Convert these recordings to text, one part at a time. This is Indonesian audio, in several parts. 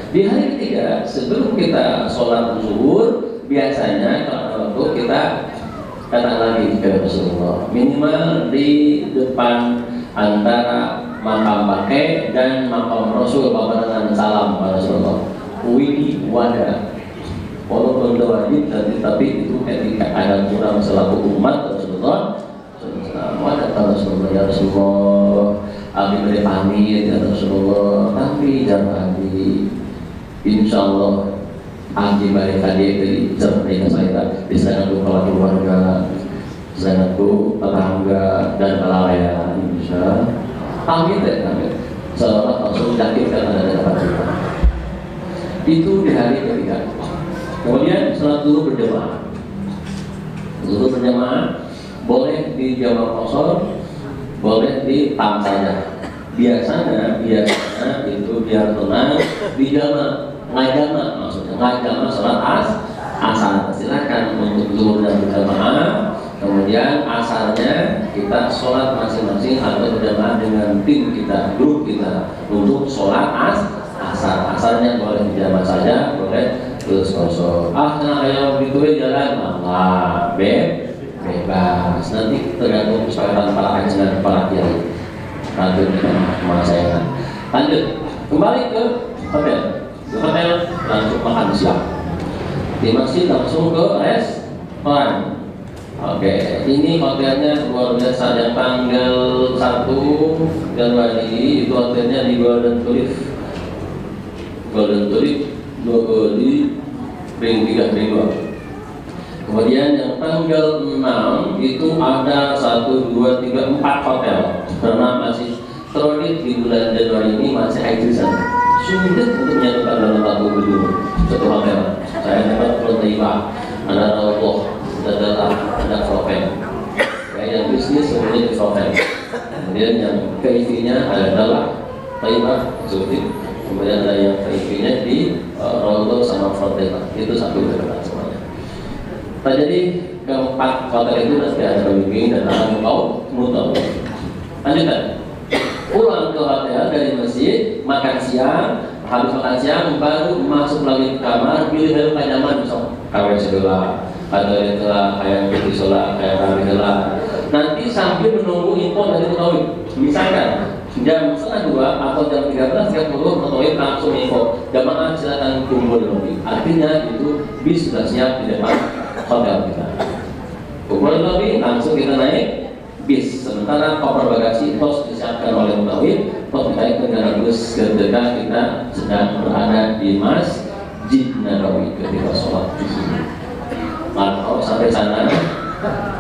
Di hari ketiga sebelum kita sholat zuhur, biasanya kalau waktu kita datang lagi ke Rasulullah, minimal di depan antara makam pakai dan makam Rasul, babaran salam pada Rasulullah. Widi wadah, walaupun wajib tapi itu ketika ada kurang selaku umat Rasulullah, wadah Rasulullah, ya Rasulullah, Abi beri pamit ya Rasulullah, tapi jangan di insya Allah Abi balik tadi dari cerita saya di sana tuh kalau keluarga, di sana tuh tetangga dan pelayan bisa pamit ya pamit. Selamat langsung yakin karena ada dapat kita. Itu di hari ketiga. Kemudian sholat dulu berjamaah. Dulu berjamaah boleh di jamaah kosor, boleh di tam saja. Biasanya itu biar tenang di jamaah, ngajama maksudnya ngajama sholat asar. Silakan untuk zuhur dan berjamaah. Kemudian asarnya kita sholat masing-masing atau berjamaah dengan tim kita, grup kita untuk sholat asar. Asarnya boleh di jamaah saja, boleh terus kosor. Nah ayo gitu jalan, bebas. Nanti tergantung kesepakatan para haji dan para kiai. Lanjut sama saya. Lanjut kembali ke hotel. Di hotel langsung makan siang. Di masjid langsung ke restoran. Oke, ini hotelnya luar biasa. Yang tanggal 1 Januari itu hotelnya di Golden Tulip di ring 3 ring 2. Kemudian yang tanggal 6 itu ada 1, 2, 3, 4 hotel. Karena masih kredit di bulan Januari ini masih high season. Sulit untuk menyatukan dalam satu gedung, satu hotel. Saya dapat Proteima, ada Rawdoh, ada Proven. Yang bisnis semuanya di Proven. Kemudian yang KIV-nya adalah Taibah, Zulfi. Kemudian ada yang KIV-nya di Rawdoh sama Proteima. Itu satu gedung semuanya. Nah, jadi keempat hotel itu nanti ada pembimbing dan akan mutu. Lanjutkan. Pulang ke hotel dari masjid, makan siang, habis makan siang baru masuk lagi ke kamar, pilih helm pajaman, misal kawin sebelah, atau itulah kayak putih sholat, kayak kawin sebelah. Nanti sambil menunggu info dari Mutawif. Misalkan jam 1:30 atau jam 13.30 Mutawif langsung info, jamaah silakan kumpul lobby. Artinya itu bis sudah siap di depan hotel kita. Kumpul lobby, langsung kita naik bis. Sementara koper bagasi tos disiapkan oleh Mutawif, tos ditarik dengan bus ketika kita sedang berada di Masjid Nabawi ketika sholat di sini. Kalau sampai sana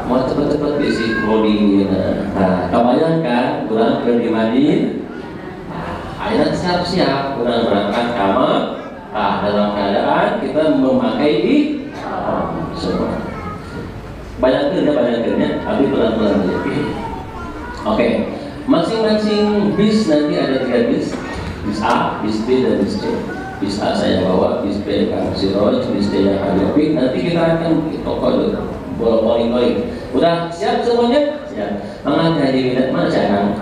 mau cepat-cepat isi loading. Nah, kebayang kan pulang ke di Madinah, akhirnya siap-siap pulang berangkat kamar. Dalam keadaan kita memakai di semua. Banyak-banyak, tapi pelan-pelan aja. Oke, masing-masing bis nanti ada 3 bis. Bis A, bis B, dan bis C. Bis A saya bawa, bis B Kang Siroj, bis C yang Habibik. Nanti kita akan ke toko dulu, boling-boling. Udah siap semuanya? Siap. Mana jadi minat mana saya?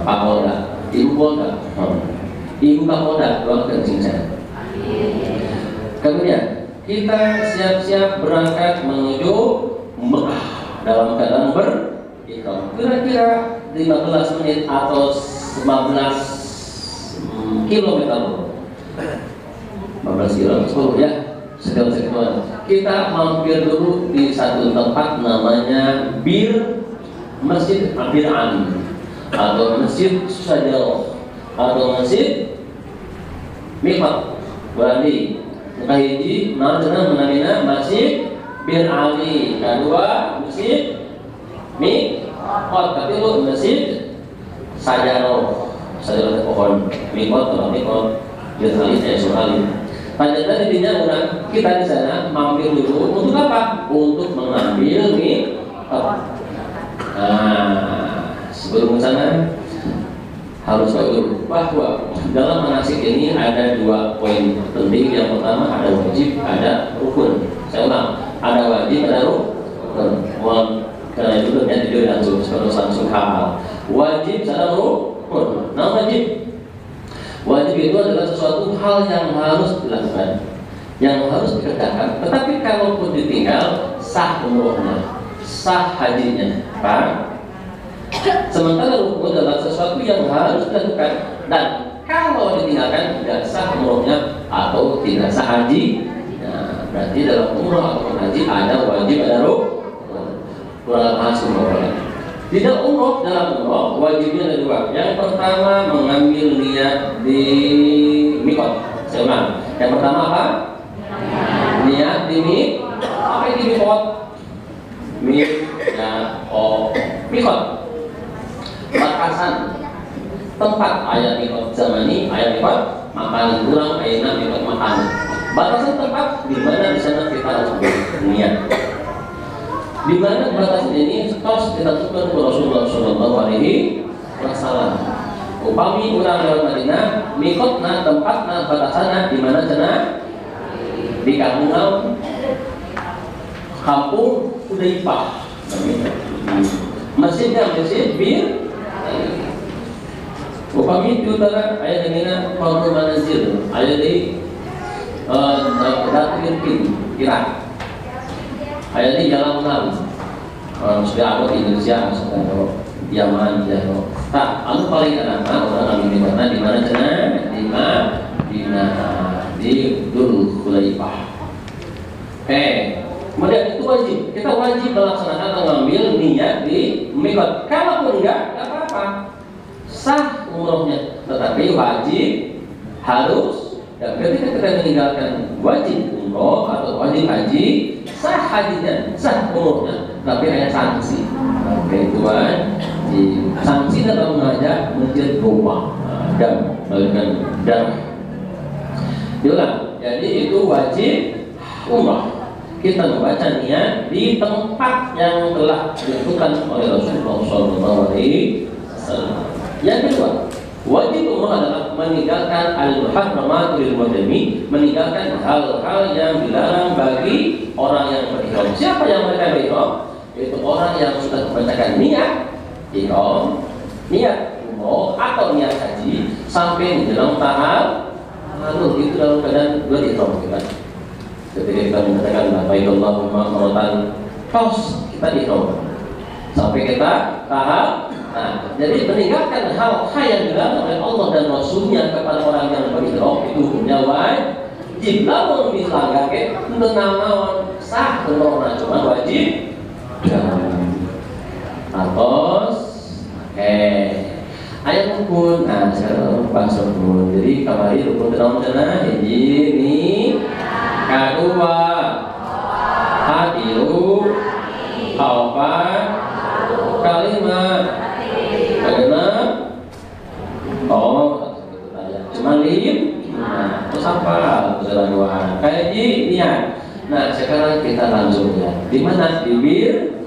Pak Polda, Ibu Polda, Ibu Kapolda, doakan saya. Kemudian kita siap-siap berangkat menuju Mekah dalam keadaan berikhram. Kira-kira 15 menit atau 15 kilometer. 15 kilometer ya, sekitar. Kita mampir dulu di satu tempat namanya Masjid Bir Ali atau Masjid Sajadah atau Masjid Miqat Bali. Kahiji, menamina Masjid Bir Ali, kedua Masjid Miqat, ketiga Masjid Sajadah pohon Miqat atau Miqat Bir Ali saya soalin. Pada tadi dinya udah kita di sana mampir dulu untuk apa? Untuk mengambil Miqat. Nah, sebelum ke sana harus tahu bahwa dalam manasik ini ada 2 poin penting. Yang pertama ada wajib, ada rukun. Saya ulang, ada wajib, ada rukun. Karena itu ternyata dia langsung hafal. Wajib, ada rukun. Nah, wajib itu adalah sesuatu hal yang harus dilakukan, yang harus dikerjakan. Tetapi kalaupun ditinggal, sah umrohnya, sah hajinya, Pak. Sementara rukun adalah sesuatu yang harus dilakukan, dan kalau ditinggalkan tidak sah umrohnya atau tidak sah haji. Nah, berarti dalam umroh atau haji ada wajib, ada rukun. Kurang bahas umroh. Tidak umroh, dalam umroh wajibnya ada dua. Yang pertama mengambil niat di mikot. Saya ulang. Yang pertama apa? Niat di mikot. Apa itu mikot? Mikot. Batasan tempat, ayat mikot zamani, ayat mikot makan, ulang ayat mikot makan. Batasan tempat di mana di sana kita harus niat. Di mana batasan ini terus ditentukan oleh Rasulullah Shallallahu Alaihi Wasallam. Upami urang lewat Madinah, mikotna tempatna batasanna di mana sana di kampung Hudaifah. Masjidnya masjid bir. Upami itu utara ayat ini Qaul Manazil, ayat di Datin Irak. Ayat ini jalan ulang. Sudah ada di Indonesia, sudah ada Yaman, sudah ada. Tak, anu paling enak orang ambil di mana sana? Di Madinah, di Dzul Khulaifah. Kemudian itu wajib. Kita wajib melaksanakan atau mengambil niat di mikot. Kalau enggak apa-apa. Sah umrohnya, tetapi wajib harus. Dan ketika kita meninggalkan wajib umroh atau wajib haji, sah hajinya, sah umrohnya, tapi hanya sanksi. Oke, Tuhan, sanksi dalam mengajak masjid rumah dan melakukan darah. Diulang, jadi itu wajib umrah. Kita membaca niat di tempat yang telah ditentukan oleh Rasulullah SAW. Yang kedua, wajib umrah adalah meninggalkan al-muharramat lil muhrimi, meninggalkan hal-hal yang dilarang bagi orang yang berihram. Siapa yang mereka berihram? Yaitu orang yang sudah membacakan niat ihram, niat umrah atau niat haji sampai menjelang tahap lalu itu dalam keadaan berihram kita. Ketika kita mengatakan Allahumma maratan, tos kita ihram sampai kita tahap. Nah, jadi meninggalkan hal-hal yang dilarang oleh Allah dan Rasulnya kepada orang yang berihram itu hukumnya wajib. Lamun dilanggar ke untuk naon sah umroh cuma wajib. Terus ayat rukun. Nah, sekarang bahas rukun. Jadi kemarin rukun dalam sana ini kedua hadiru kaufan kalimat kalimat cuma terus apa keseluruhan kayak niat. Nah, sekarang kita lanjut ya. Di mana bibir?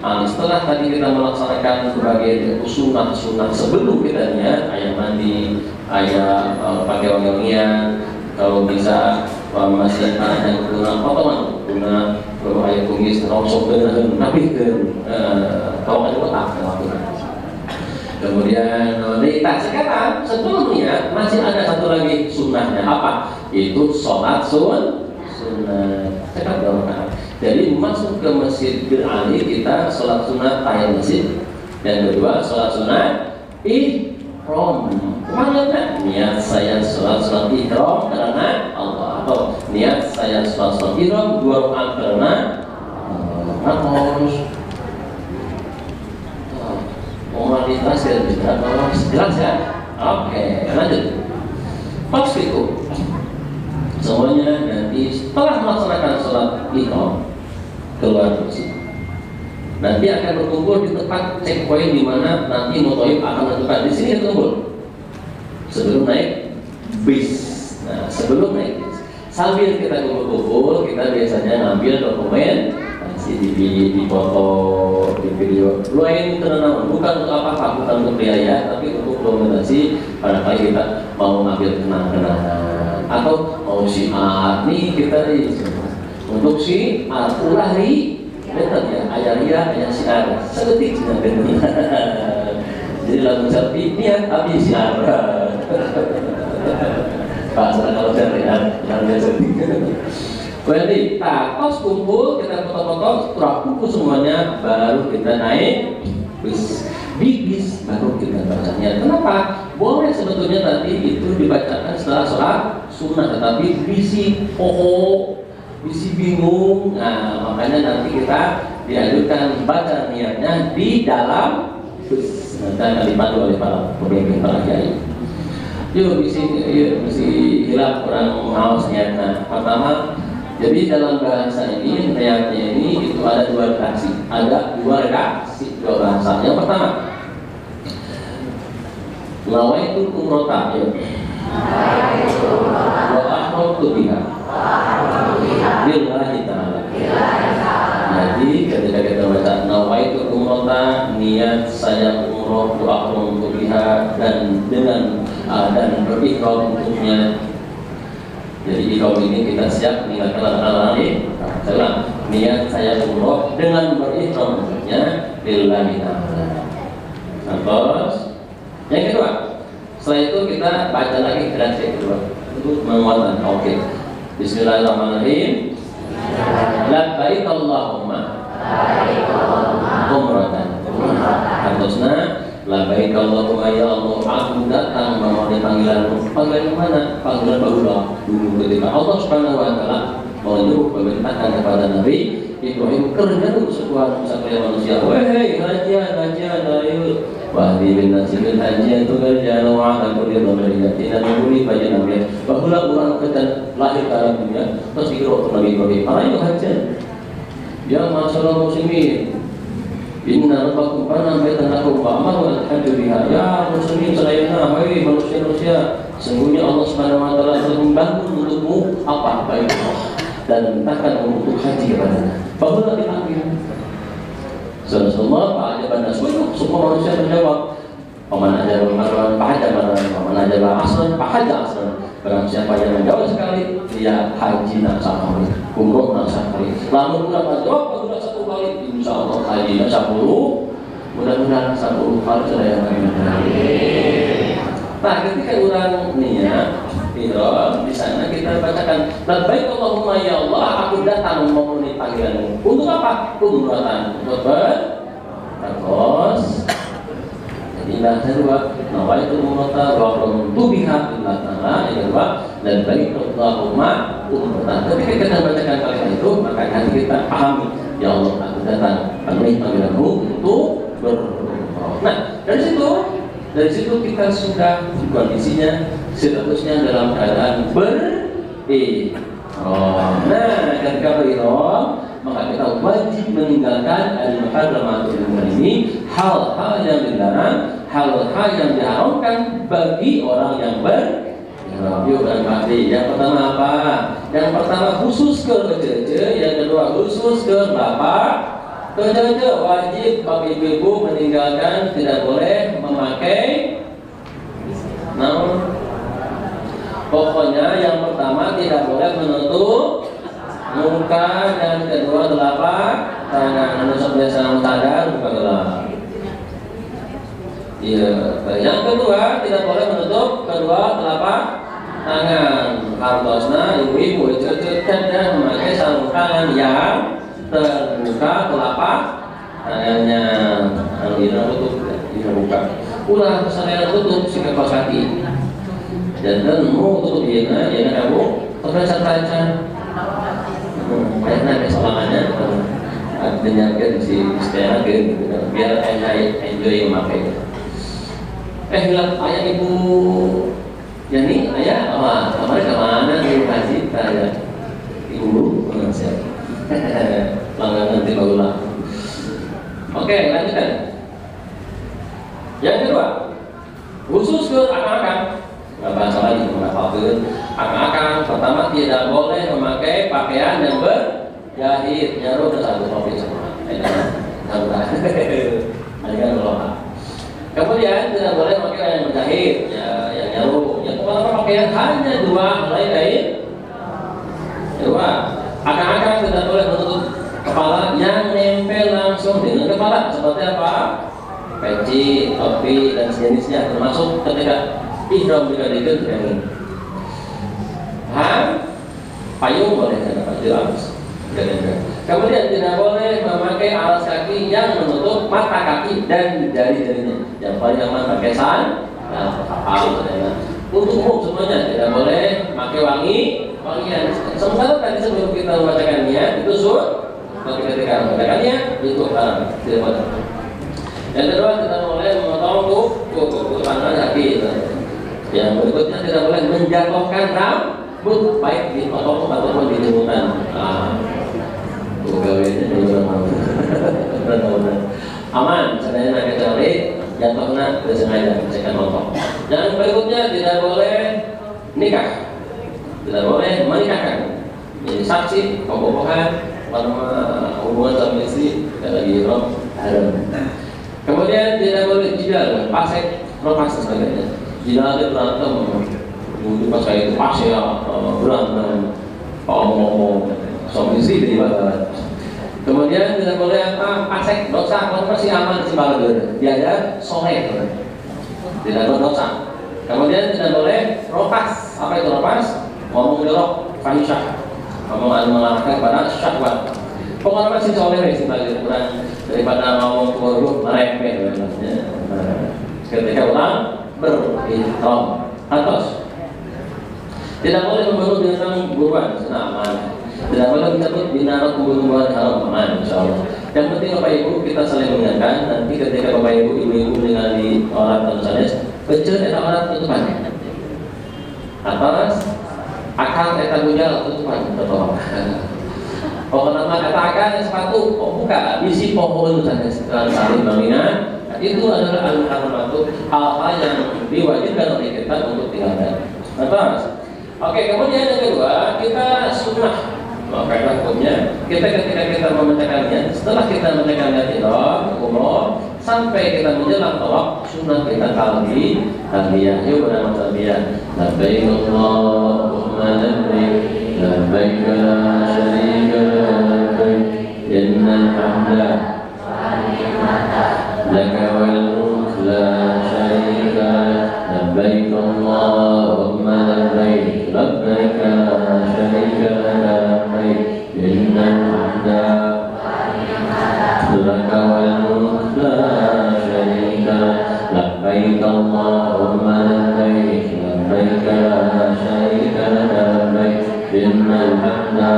Setelah tadi kita melaksanakan sebagai sunat sebelum kita niat, ayat mandi, ayat pakai wangi-wangian, kalau bisa masih ada yang guna ayat kumis, rongsok dan napihkan, kalau ada otak lakukan. Kemudian sekarang sebelum niat masih ada satu lagi sunnahnya apa? Itu sholat sunnah. Cepat doakan. Jadi masuk ke Masjid Ali kita sholat sunat tahiyat masjid. Yang kedua sholat sunat ihram. Kemana? Niat saya sholat ihram karena Allah, atau niat saya sholat ihram 2 rakaat karena harus moralitas dan juga jelas ya. Oke, lanjut. Pas itu semuanya nanti setelah melaksanakan sholat ihram keluar masjid, nanti akan berkumpul di tempat checkpoint di mana nanti motoib akan menentukan di sini berkumpul sebelum naik bis. Nah, sebelum naik bis, sambil kita kumpul-kumpul, kita biasanya ngambil dokumen, di foto, di video. Lain tenang, bukan untuk apa-apa, bukan untuk biaya, tapi untuk dokumentasi. Barangkali kita mau ngambil kenang-kenangan atau mau syiar nih kita untuk syiar ulah betul ya, ayat syiar sedetik sudah benar. Jadi lagu selfie niat habis syiar. Pak, kalau syariat yang biasa. Berarti tos kumpul, kita foto-foto, setelah kumpul semuanya, baru kita naik bis. Bis baru kita bacanya. Kenapa? Boleh sebetulnya tadi itu dibacakan setelah sholat sunnah, tetapi bisi bisi bingung. Nah, makanya nanti kita dianjurkan baca niatnya di dalam bis. Nanti akan dibantu oleh para pemimpin, para kiai. Yuk mesti hilang kurang ngawas niatnya. Pertama, jadi dalam bahasa ini niatnya ini itu ada dua redaksi, dua bahasa. Yang pertama, nawaitu umrata ya. Wa akhadtu biha. Lillahi ta'ala. Jadi ketika kita baca nawaitu umrata, niat saya umroh wa akhadtu biha, dan dengan dan berihram untuknya. Jadi ihram ini kita siap meninggalkan larangan lain. Salah, niat saya umroh dengan berihram untuknya lillahi ta'ala. Terus yang kedua, setelah itu kita baca lagi redaksi kedua untuk menguatkan. Oke. Bismillahirrahmanirrahim. Labbaik Allahumma umratan. Harusnya labbaik Allahumma ya Allah, aku datang memenuhi panggilanmu. Panggilan mana? Panggilan bahula dulu ketika Allah Subhanahu wa taala menyuruh memerintahkan kepada Nabi Ibrahim, kerja untuk sebuah manusia. Wahai hajian, ayo wahdi bin nasibin hajian itu kerja wa'ala kulli dhamiriyatin dan membuli bagi Nabi. Bahula orang akan lahir ke alam dunia, terus pikir waktu Nabi Ibrahim, ayo hajian ya masyarakat muslimin, inna rabbakum kana baitan lakum fa'amaru al-hajju biha. Ya muslimin selayana, hai manusia-manusia, sesungguhnya Allah Subhanahu wa taala telah membantu untukmu apa? Baik dan mintakan untuk haji kepadanya. Bahwa dipanggil Rasulullah, Pak Ajaban Naswin, semua manusia menjawab, Paman Ajaban Marwan, Pak Ajaban, Paman Ajaban Aslan, Pak Ajaban Aslan. Barang siapa yang menjawab sekali, dia haji nak sekali, umroh nak sekali. Lalu berapa jawab, sudah satu kali, insya Allah haji nak 10. Mudah-mudahan 10 kali sudah yang lain. Nah, ketika orang niat ihram, di sana kita bacakan labbaik Allahumma ya Allah, aku datang memenuhi panggilanmu. Untuk apa? Umratan. Untuk terus. Jadi bahasa kedua, nawaitu umrata wa qamtu biha lillah ta'ala. Yang kedua, labbaik Allahumma umratan. Ketika kita bacakan kalimat itu, maka nanti kita pahami, ya Allah, aku datang memenuhi panggilanmu untuk berumrah. Nah, dari situ kita sudah kondisinya statusnya dalam keadaan berihram. Nah, ketika berihram, maka kita wajib meninggalkan al-muharramatul ini, hal-hal yang dilarang, hal-hal yang diharamkan bagi orang yang berihram. Yuk berarti yang pertama apa? Yang pertama khusus ke kecil, yang kedua khusus ke bapak. Kejaja wajib bagi ibu meninggalkan, tidak boleh memakai namun pokoknya yang pertama tidak boleh menutup muka, dan kedua telapak tangan. Menusuk biasa sadar buka gelap. Iya. Yang kedua tidak boleh menutup kedua telapak tangan. Harusnya ibu-ibu dan memakai sarung tangan yang terbuka telapak tangannya. Kalau tidak tutup, tidak buka. Ulah saya tutup sehingga kaos kaki. Dan mau tutup dia kamu terbaca. Banyak nanti soalannya menyampaikan si istilah gitu, biar enjoy memakai. Hilang ayah ibu Yani, ayah kemarin kemana nih kasih saya ibu siapa? Langganan nanti barulah. Oke, lanjutkan. Yang kedua, khusus ke akang-akang. Nggak bahasa lagi, mengatakan akang-akang pertama tidak boleh memakai pakaian yang berjahit. Nyaruh ke satu topik semua. Kemudian tidak boleh memakai yang berjahit, yang nyaruh. Yang pertama pakaian hanya dua helai kain. Dua. Akang-akang tidak boleh menutup kepala yang nempel langsung dengan kepala, seperti apa? Peci, topi dan sejenisnya, termasuk ketika ihram juga dikit payung boleh tidak jelas. Kemudian tidak boleh memakai alas kaki yang menutup mata kaki dan jari-jarinya. Yang paling aman pakai kapal. Untuk umum semuanya tidak boleh pakai wangian. Sementara tadi sebelum kita membacakannya itu tapi ketika membacakannya itu haram, tidak boleh. Yang kedua tidak boleh memotong kuku tangan kaki. Yang berikutnya tidak boleh menjatuhkan rambut baik dipotong ataupun dijemurkan. Pegawainya juga aman, sebenarnya kecuali jatuhnya disengaja, misalkan potong. Dan berikutnya tidak boleh nikah, tidak boleh menikahkan. Jadi saksi, pembohongan, hubungan suami istri, lagi haram. Kemudian tidak boleh jidal, pasek, lepas dan sebagainya. Jidal itu berantem, dulu pas kayak itu pas ya berantem, ngomong suami istri jadi bakalan. Kemudian tidak boleh pasek, dosa, kalau masih aman sih bakalan dia ada soleh, tidak berdosa. Kemudian tidak boleh ropas, apa itu ropas? Ngomong jorok, fahisyah, ngomong melarang pada syahwat. Pokoknya masih soleh sih bakalan kurang daripada ngomong buruk merepek. Ketika orang berihram atas tidak boleh membunuh binatang buruan, aman. Tidak boleh menyebut binatang buruan haram, aman, insyaallah. Yang penting Bapak Ibu kita saling mengingatkan. Nanti ketika Bapak Ibu ibu-ibu mendengar di orang tulisannya kecil eta orang tutupan atas akal eta bujal tutupan betul. Pokoknya nama kata akal sepatu buka bisi pohon misalnya saling mengingat. Itu adalah al-haramatu, hal-hal yang diwajibkan oleh kita untuk tinggalkan. Atas. Oke, kemudian yang kedua kita sunnah. Maka hukumnya kita ketika kita membacakannya, setelah kita membacakannya tidak umroh sampai kita menjelang tawaf, sunnah kita talbiyah. Yuk bernama talbiyah. Labbaik Allahumma labbaik, labbaik la syarika lak labbaik, innal hamda laka wal mulk la syarika lak, labbaik Allahumma labbaik, labbaik la syarika lak labbaik, innal hamda laka wal mulk la syarika lak, labbaik Allahumma labbaik, labbaik la syarika lak labbaik, innal hamda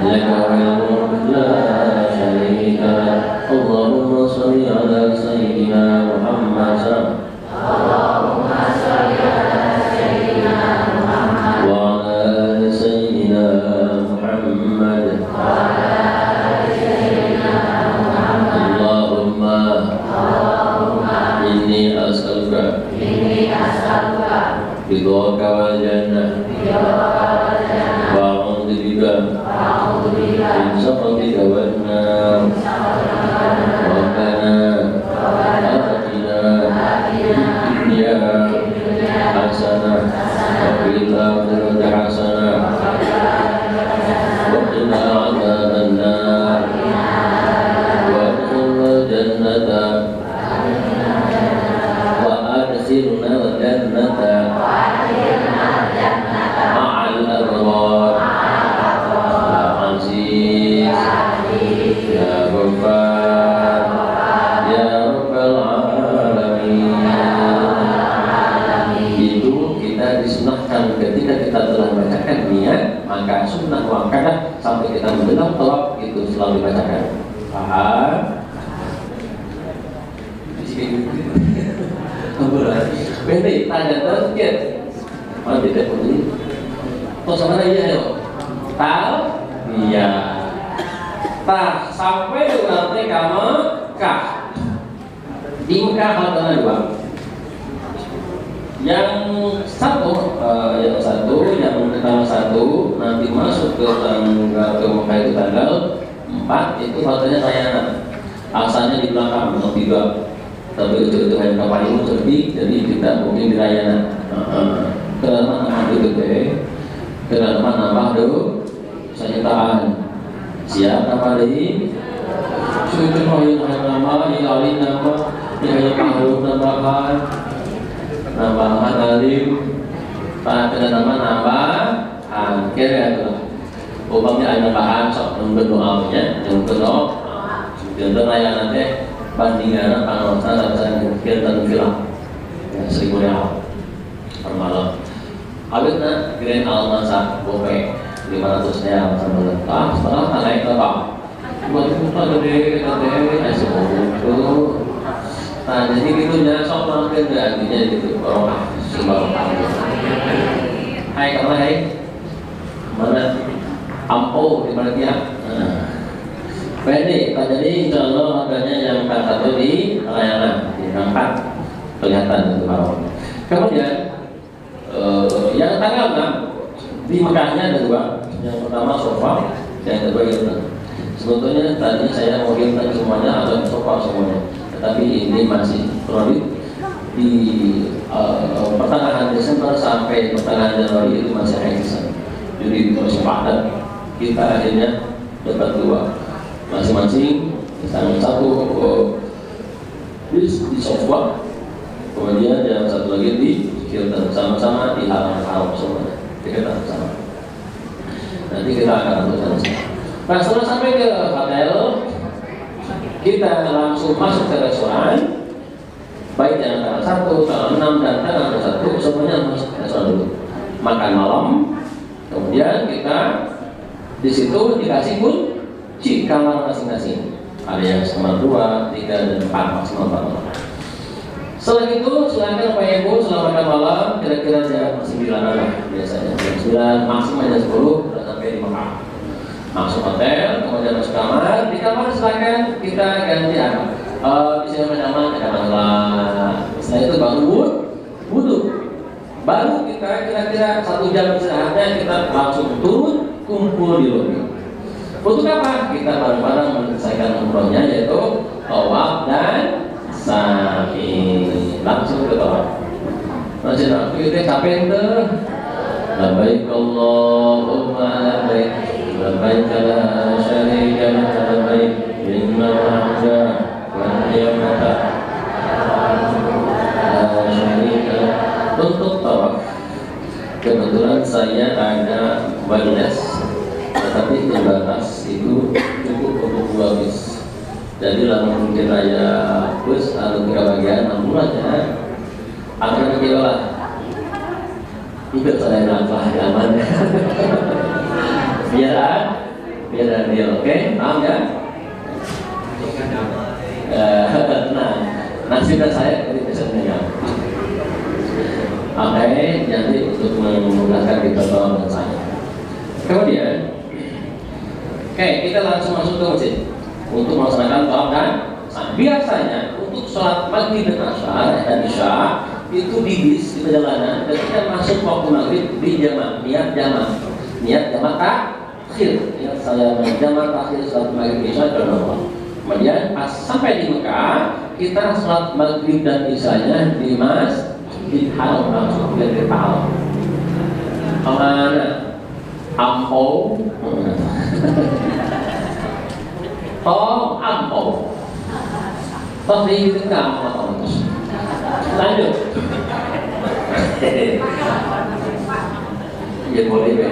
laka wal mulk la syarika lak. Allahumma shalli ala sayyidina Muhammad. Allahumma shalli ala sayyidina Muhammad wa ala ali sayyidina Muhammad wa ala ali sayyidina Muhammad. Allahumma inni as'aluka ridhaka wal jannah wa a'udzu bika min sakhatika wan nar. Rabbana atina fid dunya hasanah wa fil akhirati hasanah wa qina adzaban nar wa adkhilna jannata wa adkhilna jannata ma'al abrar. Ya Aziz ya Ghaffar ya Rabbal Alamin. Itu kita disunahkan ketika kita telah membacakan niat, maka sunnah muakkadah sampai kita menjelang tawaf itu selalu dibacakan. Paham? Bente tanya terus ya. Mana tidak boleh. Terus sama aja ya. Iya. Tah sampai nanti kamu Mekah. Di Mekah ada dua. Yang satu, yang pertama satu nanti masuk ke tanggal ke Mekah itu tanggal 4 itu hotelnya Sayana. Asalnya di belakang atau tiga. Tapi itu hanya kapal itu terbit, jadi kita mungkin di Rayana. Kenapa nama itu deh? Kenapa nama itu? Sanyitaan. Siap apa lagi? Sudah yang nama, yang nama, yang pahlawan tambahan, tambahan alim, Pada nama akhir ya tuh. Umpamanya ada bahan sok berdoanya, yang berdoa, contoh layan nanti bandingan panosan dan kegiatan film, ya 1.000 real per malam. Awalnya kirain almasa gope 500 real sama lepas, setelah naik ke bawah. Buat itu gede, asal itu. Nah jadi gitunya sok mampir artinya gitu barokah, barokah. Hai kamu hai, mana ampo di mana dia? Pede, jadi insya Allah adanya yang satu di layanan, di angkat kelihatan itu barokah. Kemudian yang tanggal 6 di Mekahnya ada 2. Yang pertama sofa, yang kedua hilton. Sebetulnya tadinya saya mau hilton semuanya atau sofa semuanya, tetapi ini masih produk di pertengahan Desember sampai pertengahan Januari itu masih season. Jadi bersepakat kita akhirnya dapat 2 masing-masing, misalnya satu di sofa, kemudian yang satu lagi di hilton, sama-sama di halaman semuanya, kita sama. Nanti kita akan lakukan. Nah setelah sampai ke hotel, kita langsung masuk ke restoran, baik yang tanggal 1, tanggal 6, dan tanggal 1, semuanya masuk ke restoran dulu. Makan malam, kemudian kita di situ dikasih kunci kamar masing-masing. Ada yang kamar 2, 3, dan 4 maksimal 4. Setelah itu silakan Pak Ibu setelah makan malam kira-kira jam 9 lah biasanya, jam 9 maksimal jam 10 sudah sampai di Mekah. Masuk hotel, kemudian masuk kamar. Di kamar silakan kita ganti apa? Di sini bersama ada masalah. Setelah itu baru wudhu. Baru kita kira-kira 1 jam istirahatnya kita langsung turun kumpul di lobi. Untuk apa? Kita bareng-bareng menyelesaikan umrohnya yaitu tawaf dan sa'i. Langsung ke tawaf. Masih nak kita capek tuh. Labbaik Allahumma labbaik. Labbaik la syarika laka labbaik. Innal hamda wan ni'mata la syarika lak. Untuk tawaf, kebetulan saya ada wireless, tetapi terbatas itu cukup untuk 2 bis. Jadi lalu mungkin raya bus atau 3 bagian 6 bulan ya akan lah ikut saya nafah aman biar dia oke, paham ya? Nah nasibnya saya dari pesannya oke, jadi untuk memudahkan kita tolong dan saya. Kemudian kita langsung masuk ke masjid untuk melaksanakan tawaf dan biasanya untuk sholat maghrib dan asar dan isya itu di bis di perjalanan ketika masuk waktu maghrib di jamaah niat jamaah takhir ya, saya jamaah takhir sholat maghrib isya dan Allah. Kemudian pas sampai di Mekah kita sholat maghrib dan isyanya di Masjid Haram langsung dari Haram. Kemana? Ampau. Tong ampau. Toh di tengah apa terus? Lanjut. Ya boleh ya.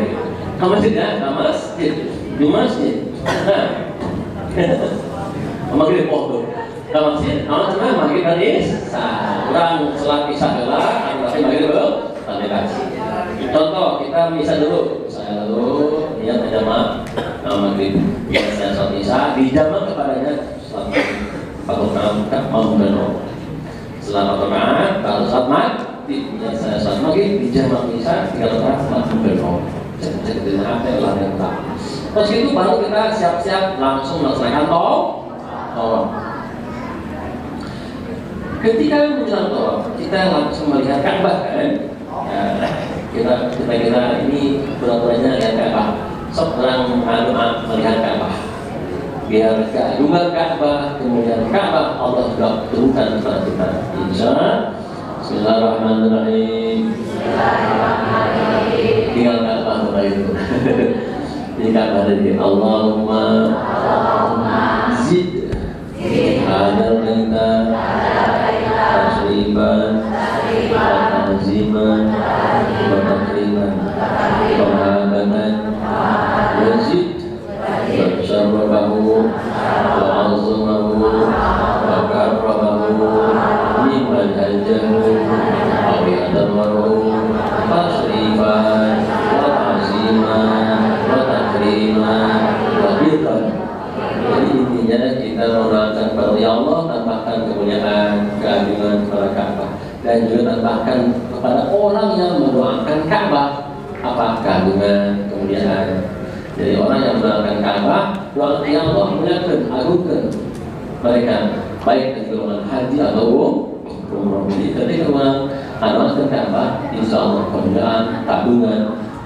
Ke masjid ya, ke masjid. Di masjid. Nah. Maghrib foto. Ke masjid, kalau cuma maghrib hadis, kurang selat isya gelar, tapi maghrib belum. Contoh kita bisa dulu, saya dulu niat jamaah maghrib, saya sholat isya dijamak kepadanya sholat maghrib, mau benar. Setelah sholat baru sholat maghrib, saya sholat maghrib dijamak isya 3 rakaat sholat benar. Jadi apa yang yang tak. Terus itu baru kita siap-siap langsung melaksanakan tawaf. Ketika menjelang tawaf, kita langsung melihat Ka'bah kan? Kita ini pura-puranya lihat Ka'bah. Sok orang melihat Ka'bah. Biar keagungan Ka'bah, kemudian Ka'bah Allah juga turunkan kepada kita. Insyaallah. Bismillahirrahmanirrahim. Tinggal Ka'bah itu. Di Ka'bah tadi Allahumma zid hadal baita tasriban wa tanziman wa dan juga tambahkan kepada orang yang mendoakan Ka'bah apa kandungan kemuliaan. Jadi orang yang mendoakan Ka'bah, doa ya Allah muliakan, agungkan mereka baik dari golongan haji atau umroh. Jadi ketika orang mendoakan Ka'bah, insya Allah kemuliaan, tabungan,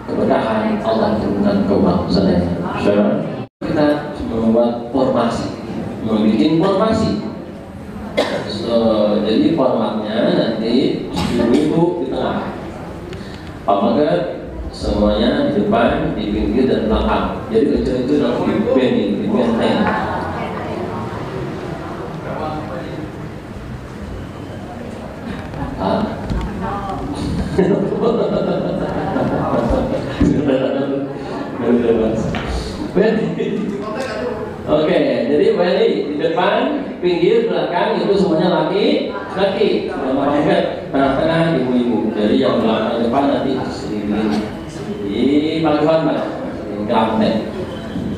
keberkahan Allah turunkan ke umat saya. Kita membuat formasi, membuat formasi. Jadi formatnya nanti ibu-ibu di tengah, apakah semuanya di depan, di pinggir dan belakang. Jadi kecil itu harus di benteng. Oke, jadi balik di depan, pinggir, belakang itu semuanya laki-laki. Tengah-tengah ibu-ibu. Jadi yang belakang depan nanti di pangkuan ganteng.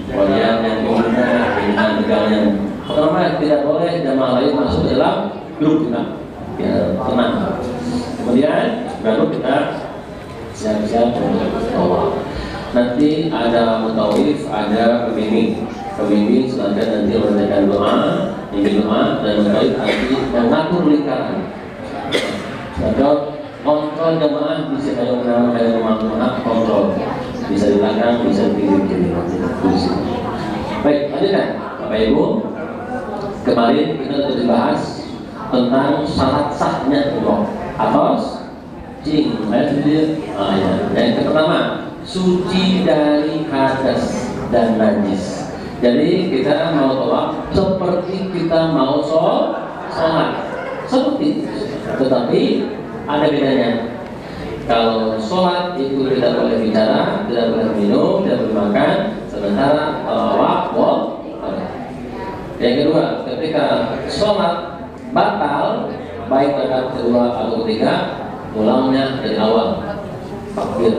Kemudian yang kemudian dengan tegaknya. Pertama tidak boleh jamaah lain masuk dalam grup kita. Ya, tenang. Kemudian baru kita siap-siap untuk tawaf. Nanti ada mutawif, ada pembimbing selanjutnya nanti membacakan doa, dan mutawif nanti mengatur lingkaran. Atau kontrol jamaah bisa kayak rumah kontrol, bisa di belakang, bisa di kiri. Baik, lanjutkan Bapak Ibu. Kemarin kita sudah dibahas tentang syarat sahnya umroh. Atas, yang pertama, suci dari hadas dan najis. Jadi kita mau tawaf seperti kita mau sholat, seperti. Tetapi ada bedanya. Kalau sholat itu tidak boleh bicara, tidak boleh minum, tidak boleh makan. Sementara tawaf boleh. Yang kedua, ketika sholat batal, baik rakaat kedua atau ketiga, ulangnya dari awal, takbir.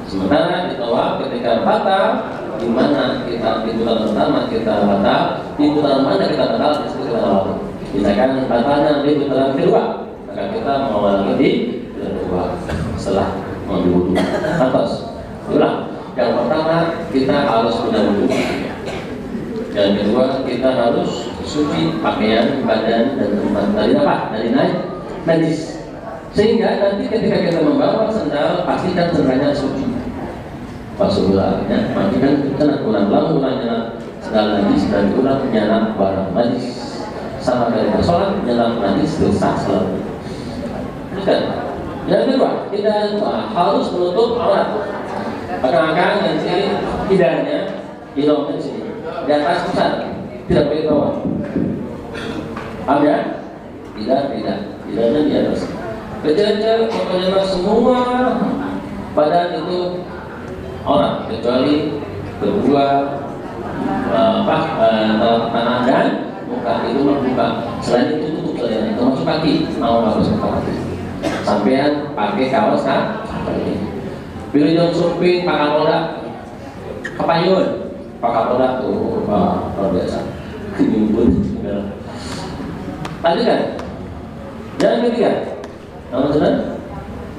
Sementara di tawaf ketika batal, di mana kita di putaran pertama kita batal, di putaran mana kita batal, itu kita lalu. Misalkan batalnya di putaran kedua, maka kita mau lagi di putaran kedua setelah mau wudhu. Atas, ulang. Yang pertama kita harus punya wudhu. Yang kedua kita harus suci pakaian, badan dan tempat dari apa? Dari najis. Sehingga nanti ketika kita membawa sendal pastikan sendalnya suci. Pasulahnya, pastikan kena kurang nyala sendal najis dan kurang nyala barang najis. Sama dari sholat nyala najis dosa selalu. Bukan. Yang kedua kita harus menutup aurat. Akan nanti tidaknya di dalam sini di atas pusat tidak boleh bawah. Ada? Tidak. Tidaknya di atas. Kecil-kecil pokoknya semua badan itu orang kecuali kedua tanah dan muka itu membuka. Selain itu tutup selain termasuk kaki, mau harus buka kaki. Sampean pakai kaos kan? Pilih dong surfing, pakai roda, kepayun, pakai roda tuh, luar biasa. Kenyumbun. Tadi kan? Yang ketiga. Namun sudah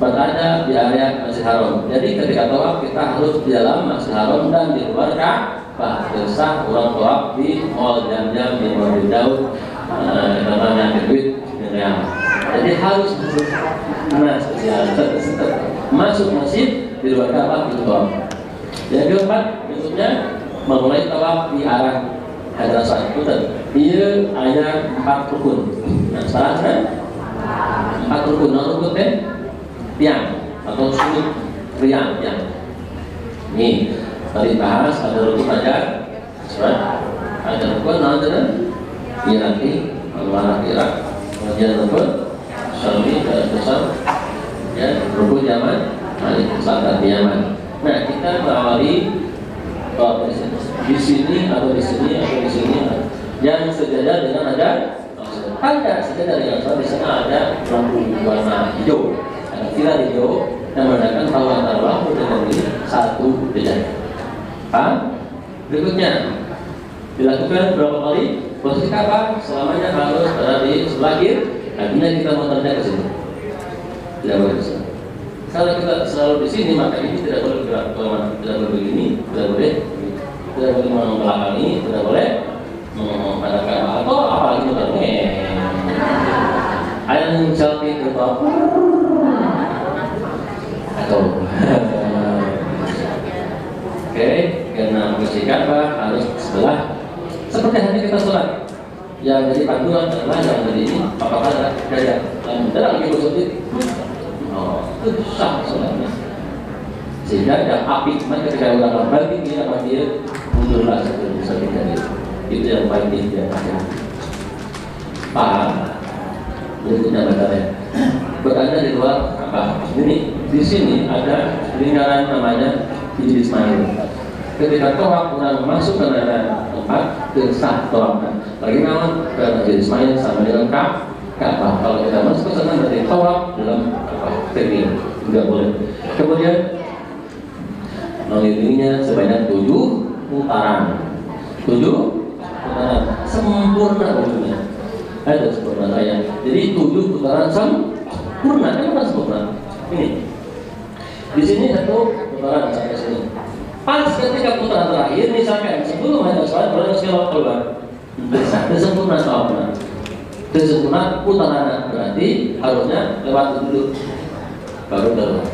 berada di area Masjid Haram. Jadi ketika tawaf kita harus di dalam Masjid Haram dan di luar Ka'bah. Desah orang tawaf di Mall Jam-Jam, di Mall Daud, namanya Kedwit, dan jadi harus masuk masjid di luar Ka'bah itu tawaf. Yang keempat bentuknya memulai tawaf di arah Hajar Aswad. Ia ada 4 rukun. Nah, sekarang 4 rukun, rukun tiang atau sudut tiang. Nih tadi bahas ada rukun aja, ada rukun Iraki, al-Waraq Irak, kemudian rukun Syami dan Besar, ya rukun Yaman, Malik Selatan di Yaman. Nah kita mengawali di sini atau di sini yang sejajar dengan ada tanda sejajar dengan di sana ada lampu warna hijau. Kira hijau yang menandakan bahwa antara lampu dengan ini satu beda. Berikutnya dilakukan berapa kali? Posisi Ka'bah selamanya harus berada di sebelah kiri. Akhirnya kita muternya ke sini. tidak boleh di sana. Kalau kita selalu di sini, maka ini tidak boleh bergerak kemana, tidak boleh begini, tidak boleh membelakangi, tidak boleh menghadapkan atau apalagi juga ada yang selfie ke bawah atau oke, karena posisi Ka'bah harus sebelah seperti hanya kita sholat. Yang jadi panduan adalah yang dari ini apakah ada gaya dan dalam ibu seperti itu sah sholatnya. Sehingga yang api ketika ulang balik dia akan dia mundurlah seperti tadi. Itu yang paling tinggi. Paham? Berikutnya berkata, berada di luar Ka'bah. Ini di sini ada lingkaran namanya Hijri Ismail. Ketika tawaf orang masuk ke daerah tempat tersah tawafnya. Lagi namun ke Hijri Ismail sama dengan Ka'bah. Kalau kita masuk ke sana berarti tawaf dalam Ka'bah. Teknik tidak boleh. Kemudian mengelilinginya sebanyak 7 putaran. 7 putaran sempurna ujungnya. Ada sempurna saya. Jadi 7 putaran sempurna. Kenapa sempurna? Ini. Di sini 1 putaran sampai sini. Pas ketika putaran terakhir misalkan sebelum ada sholat boleh sekali keluar. Itu sempurna sholatnya. Itu sempurna putaran berarti harusnya lewat dulu baru keluar.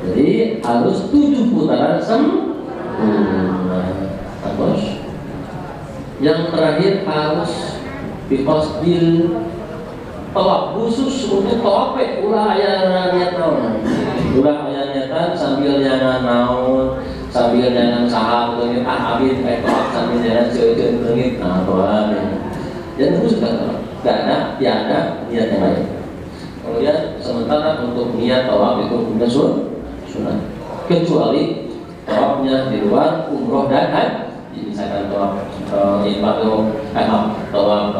Jadi harus 7 putaran sempurna. Terus yang terakhir harus diqasdil tawaf khusus untuk tawaf ulah aya niat naon. Ulah aya niatan sambil jangan naon, sambil jangan sahab leungit abid tawaf sambil jangan seukeun leungit tawaf. Jadi khusus enggak ada tiada niat yang lain. Kemudian sementara untuk niat tawaf itu punya sunnah. Kecuali tawafnya di luar umroh dan haji. Misalkan tawaf tawaf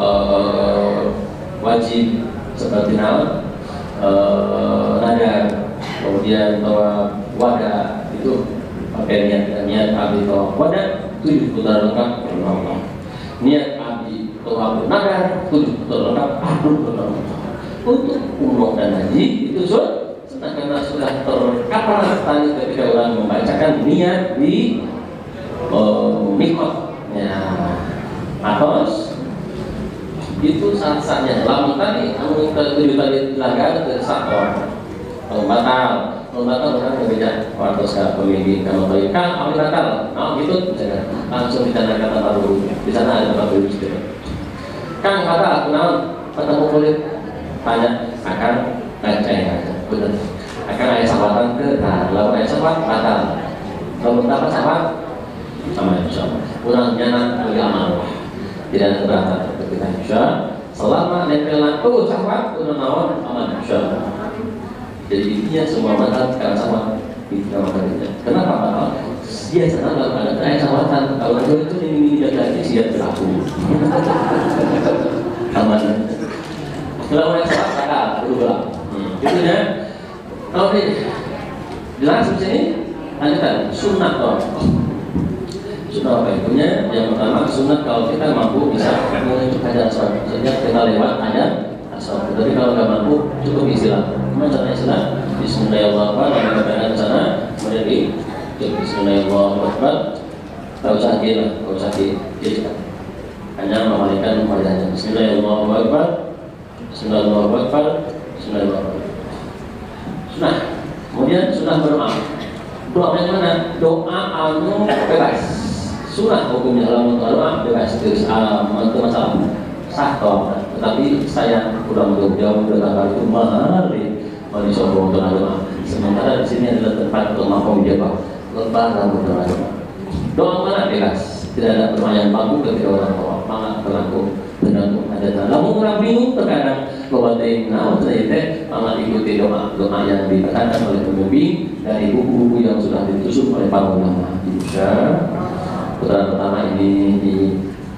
wajib seperti nadar, kemudian tawaf wada itu pakai niat abdi tawaf wada 7 putaran lengkap berulang-ulang. Niat abdi tawaf nadar 7 putaran lengkap berulang-ulang. Untuk umroh dan haji itu karena sudah terkapar tadi ketika orang membacakan niat di mikot ya atas itu sah-sahnya. Lalu tadi anu ketujuh tadi dilanggar tersakor batal orang berbeda waktu sekarang pemimpin kalau baik kan awal batal gitu misalnya langsung ditanda kata baru di sana ada tempat baru juga kan kata kenal ketemu kulit tanya akan ngecek benar akan ada sawatan ke lalu ada sawat batal kalau dapat sawat sama insyaallah kurang jangan beramal tidak keberatan ketika insyaallah selama nempelan sawat kurang naon aman insyaallah. Jadi intinya semua batal karena sama itu namanya. Kenapa batal? Dia senang kalau ada sawatan kalau itu ini lagi siap berlaku aman. Kalau ada sawat batal berubah itu ya. Kalau jelas di sini lanjutan sunnah toh. Sunnah apa itunya? Yang pertama sunnah kalau kita mampu bisa menunjukkan asal. Sehingga kita lewat ayat asal. Tapi kalau nggak mampu cukup istilah. Macam istilah Bismillahirrahmanirrahim. Kita baca sana kemudian di Bismillahirrahmanirrahim. Tak usah gila, tak usah gila. Hanya mengamalkan padanya. Bismillahirrahmanirrahim. Bismillahirrahmanirrahim. Bismillahirrahmanirrahim. Sunnah. Kemudian sunnah berdoa. Doa yang mana? Doa anu bebas. Sunnah hukumnya kalau doa bebas itu masalah sah toh. Tetapi saya kurang jauh dengan itu mahal mau disombong doa. Sementara di sini adalah tempat untuk makom jawab. Lebaran doa. Doa mana bebas. Tidak ada pertanyaan baku ketika orang tua. Maka berlaku tergantung ada. Namun orang bingung terkadang bahwa naon ternyata malah ikuti doa yang ditekankan oleh pembimbing dari buku-buku yang sudah ditusun oleh para ulama. Putaran pertama ini di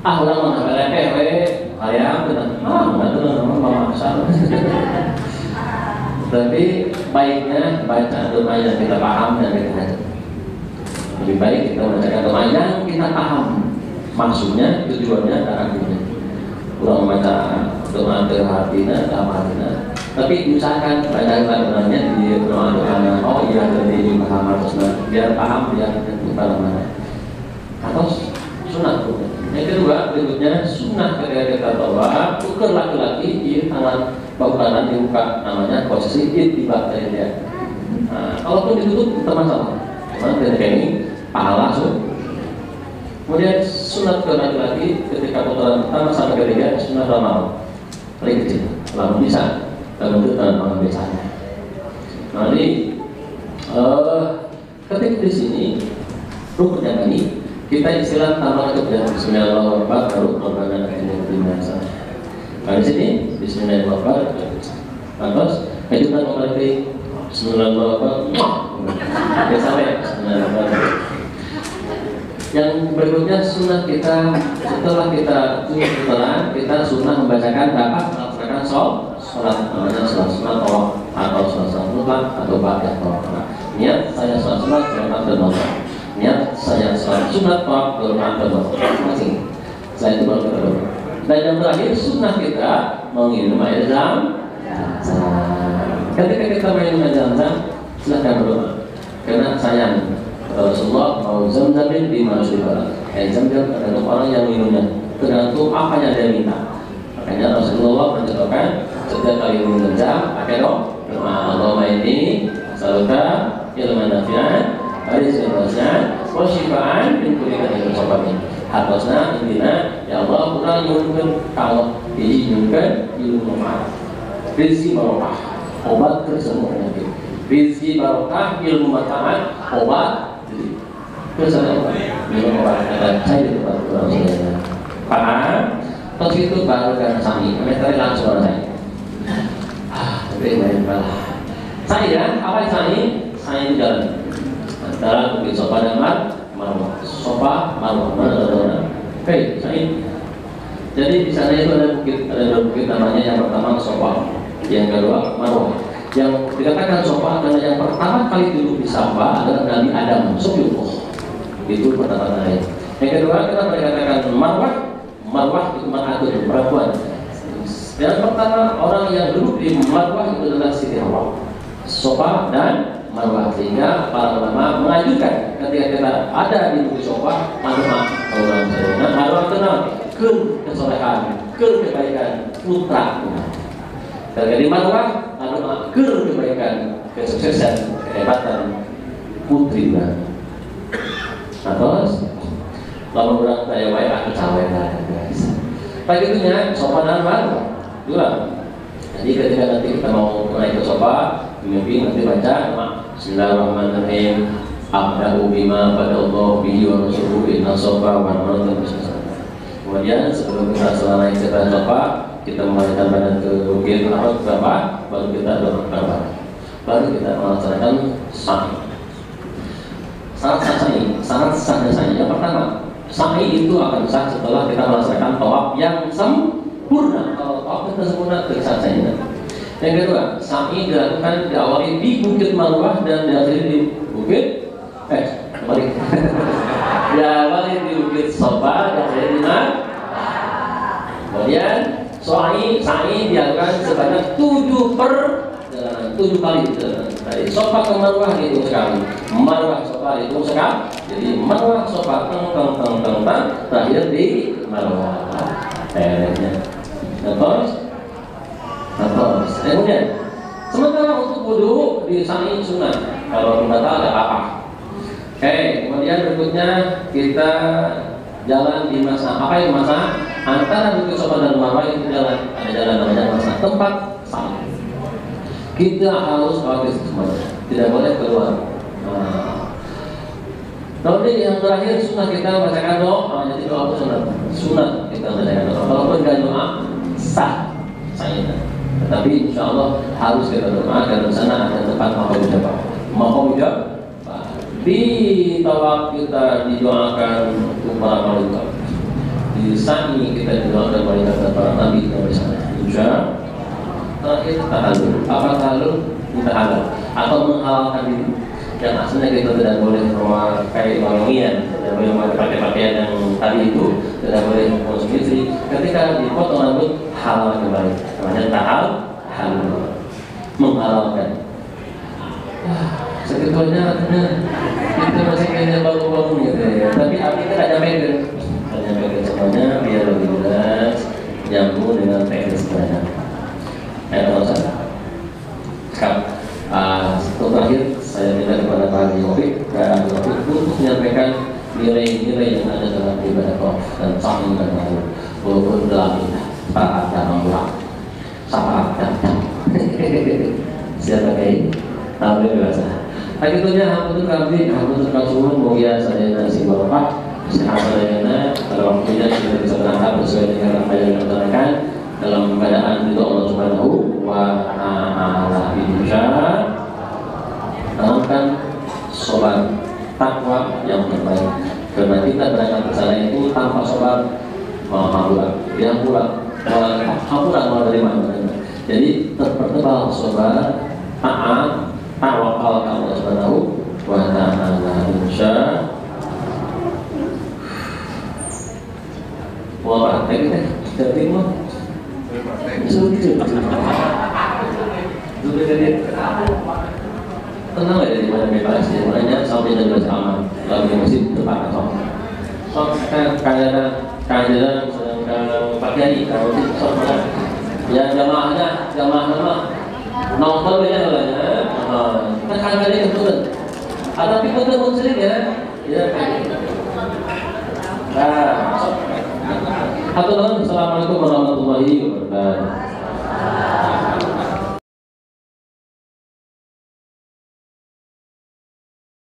ulama PLPW ayam benar nggak tahu nama masalah. Tapi baiknya baca doa yang kita paham dan kita baca. Lebih baik kita membacakan doa yang kita paham maksudnya, tujuannya, dan artinya. Kurang membaca doa ke hatinya, Tapi usahakan baca-bacanya di doa-doa. Oh iya, jadi paham harus biar paham biar pada mana. Atau sunat. Yang kedua, berikutnya sunat ketika kita tawaf, ukur laki-laki di tangan bawah kanan dibuka, namanya posisi ittiba tadi dia. Nah, kalaupun ditutup tetap masalah. Cuman ketika ini pahala langsung. Kemudian sunat ke laki-laki ketika putaran pertama sampai ketiga sunat ramal paling kecil, kalau bisa dalam bentuk tangan biasanya. Nah ini ketika di sini rukun yang ini kita istilah tambah kerja Bismillahirrahmanirrahim baru Rabbana atina fid dunya. Nah di sini Bismillahirrahmanirrahim. Terus kejutan memulai Bismillahirrahmanirrahim. Ya sampai Bismillahirrahmanirrahim. Yang berikutnya sunnah kita setelah kita putaran kita sunnah membacakan dapat melaksanakan sholat namanya sholat sunat atau sholat mutlak atau ba'da tawaf. Niat saya sholat sunat bermanfaat dan tawaf. Niat saya sholat sunat tawaf bermanfaat dan tawaf. Masing. Setelah itu baru kita berdoa. Dan yang terakhir sunnah kita menginum air zam-zam. Ketika kita minum air zam-zam silahkan berdoa karena sayang. Rasulullah mau zam-zamin di manusia. Zam-zam tergantung orang yang minumnya, tergantung apa yang dia minta. Makanya Rasulullah mencontohkan setiap kali minum zam-zam pakai doa. Allahumma inni as'aluka ilman nafi'an wa rizqan wasi'an wa shifaan min kulli da'in sabatin. Harusnya intinya ya Allah kurang nyuruhkan kalau diizinkan ilmu manfaat, rezeki barokah, obat ke semua penyakit. Rezeki barokah, ilmu manfaat, obat. Terus minum obat ada saya di tempat orang saya paham. Terus itu baru kan sami kami langsung saya tapi main malah saya apa saya di jalan antara Bukit Sofa dan Marwah. Sofa Marwah mana oke saya jadi di sana itu ada dua bukit namanya. Yang pertama Sofa, yang kedua Marwah. Yang dikatakan Sofa adalah yang pertama kali dulu disapa adalah Nabi Adam Sofiullah. Itu pertama lain. Yang kedua kita dikatakan Marwah itu mar'atun, perempuan. Yang pertama orang yang duduk di Marwah itu adalah Siti Hawa. Sofa dan Marwah, sehingga para ulama mengajukan ketika kita ada di bukit Sofa Marwah orang saya. Marwah kenal ke kesolehan, ke kebaikan putra. Ketika di Marwah Marwah ke kebaikan, kesuksesan, kehebatan putri. Terus lalu orang saya wae aku cawe lah guys. Pagi itunya sofa dan Marwah dua. Jadi ketika nanti kita mau naik ke sofa, mimpi nanti baca Bismillahirrahmanirrahim. Abdahu bima pada Allah bihi wa rasuluhu inna sofa wa marwah. Kemudian sebelum kita selesai cerita sofa, kita membalikkan badan ke bukit atau berapa, baru kita doa berapa, baru kita melaksanakan sa'i. Sangat sahnya sa'i. Yang pertama, sa'i itu akan sah setelah kita melaksanakan tawaf yang sempurna. Kalau tawaf kita sempurna, tersah sa'i. Yang kedua, sa'i dilakukan diawali di Bukit Marwah dan diakhiri di Bukit diawali di Bukit Sofa, diakhiri di Marwah. Kemudian sa'i dilakukan sebanyak 7 kali dari Sofa ke Marwah itu sekali, Marwah Sofa itu sekali. Jadi Marwah Sofa teng terakhir di Marwah. Terus kemudian sementara untuk wudu di sa'i sunnah, kalau tidak tahu ada apa. Kemudian berikutnya kita jalan di masa apa yang masa antara Bukit Sofa dan Marwah itu jalan, ada jalan namanya masa tempat sa'i. Kita harus habis semuanya, tidak boleh keluar. Kemudian yang terakhir sunnah kita bacakan doa. Jadi doa itu sunnah kita bacakan doa. Kalaupun tidak doa sah saya. Tetapi insya Allah harus kita doa karena di sana ada tempat maqam ijabah. Di tawaf kita didoakan untuk para malaikat. Di sa'i kita didoakan malaikat dan para nabi kita bersama. Insya terakhir tahallul. Apa tahallul? Kita halal atau menghalalkan diri. Yang aslinya kita tidak boleh memakai wangian, tidak boleh memakai pakaian yang tadi itu, tidak boleh mengkonsumsi. Ketika dipotong rambut halal kembali. Namanya tahallul. menghalalkan. Sebetulnya itu masih kayaknya baru-baru gitu ya. Tapi api itu ada megan, semuanya biar lebih jelas nyambung dengan teknis sebenarnya. Terus sekarang terakhir saya minta kepada Pak Taufik untuk menyampaikan nilai-nilai yang ada dalam ibadah tawaf dan saling dan lalu walaupun dalam saat dalam pulang saat datang siapa kayak tahu biasa. Akhirnya hampir kami hampir kasuhan mulia saya nasi barokah sehat saya pada waktunya kita bisa berangkat sesuai dengan apa yang kita lakukan dalam keadaan itu Allah Subhanahu wa Ta'ala. Insyaallah tanamkan sobat takwa yang terbaik, karena kita berangkat ke sana itu tanpa sobat pulang yang pulang pulang dari mana. Jadi terpertebal sobat taat tawakal ke Allah Subhanahu wa Ta'ala. Insyaallah wah kita terima tenang aja di mana bebas ya, makanya sampai dan bersama lalu masih tepat atau kajian sedang Pak Kiai kalau ya jamaahnya nonton aja lah ya kan kali itu kan tapi kita muslim ya Assalamualaikum warahmatullahi wabarakatuh.